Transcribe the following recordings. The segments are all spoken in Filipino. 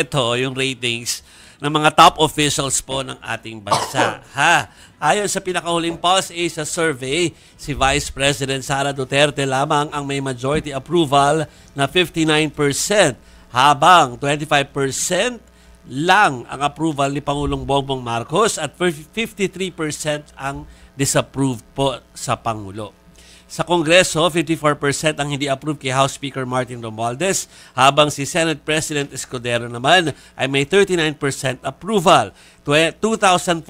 ito, yung ratings ng mga top officials po ng ating bansa. Ayon sa pinakahuling PulseAsia survey, si Vice President Sara Duterte lamang ang may majority approval na 59%, habang 25% lang ang approval ni Pangulong Bongbong Marcos at 53% ang disapproved po sa Pangulo. Sa Kongreso, 54% ang hindi approve kay House Speaker Martin Romualdez, habang si Senate President Escudero naman ay may 39% approval. 2,400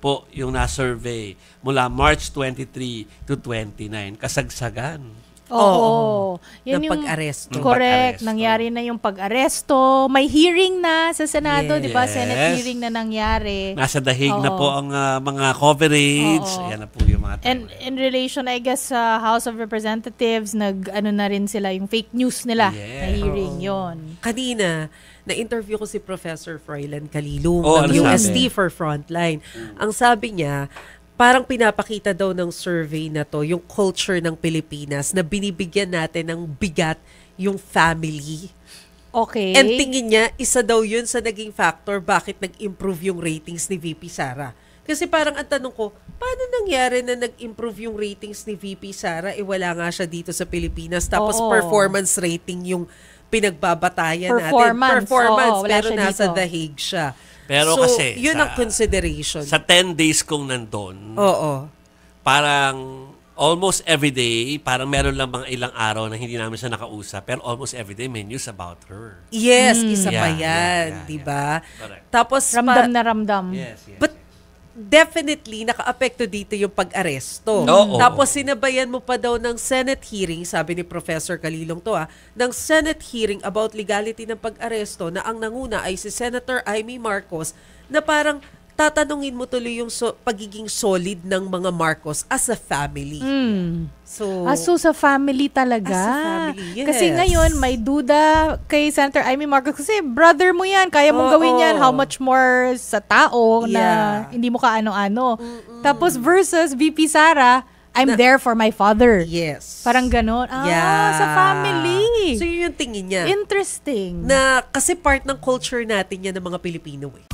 po yung na-survey mula March 23 to 29. Kasagsagan. Oo. Yan ng yung pag-aresto. Correct. Nangyari na yung pag-aresto. May hearing na sa Senado, Yes. di ba? Senate hearing na nangyari. Nasa dahig na po ang mga coverage. Oo. Ayan na po yung mga And in relation, I guess, sa House of Representatives, nag-ano na rin sila, yung fake news nila na hearing yon. Kanina, na-interview ko si Professor Froilan Calilum ano ng sabi? UST for Frontline. Ang sabi niya, parang pinapakita daw ng survey na to yung culture ng Pilipinas na binibigyan natin ng bigat yung family. Okay. And tingin niya, isa daw yun sa naging factor bakit nag-improve yung ratings ni VP Sara. Kasi parang ang tanong ko, paano nangyari na nag-improve yung ratings ni VP Sara? Wala nga siya dito sa Pilipinas. Tapos performance rating yung pinagbabatayan natin. Performance. Pero nasa dito. The Hague siya. Pero so, kasi yun ang consideration. Sa 10 days kong nandun, parang almost every day, parang meron lang mga ilang araw na hindi namin siya nakausap, pero almost every day may news about her. Yes, isa pa yan, di ba? Correct. Tapos, Ramdam na ramdam. Yes. but definitely, naka-apekto dito yung pag-aresto. Oo. Tapos, sinabayan mo pa daw ng Senate hearing, sabi ni Professor Calilong to ng Senate hearing about legality ng pag-aresto na ang nanguna ay si Senator Amy Marcos na parang tatanungin mo tuloy yung pagiging solid ng mga Marcos as a family. So sa family talaga. As a family, yes. Kasi ngayon, may duda kay Senator Amy Marcos. Kasi brother mo yan. Kaya mong gawin yan. How much more sa tao na hindi mo kaano-ano. Tapos versus VP Sara, I'm there for my father. Yes. Parang ganon. Sa family. So yun yung tingin niya. Interesting. Na kasi part ng culture natin yan ng mga Pilipino eh.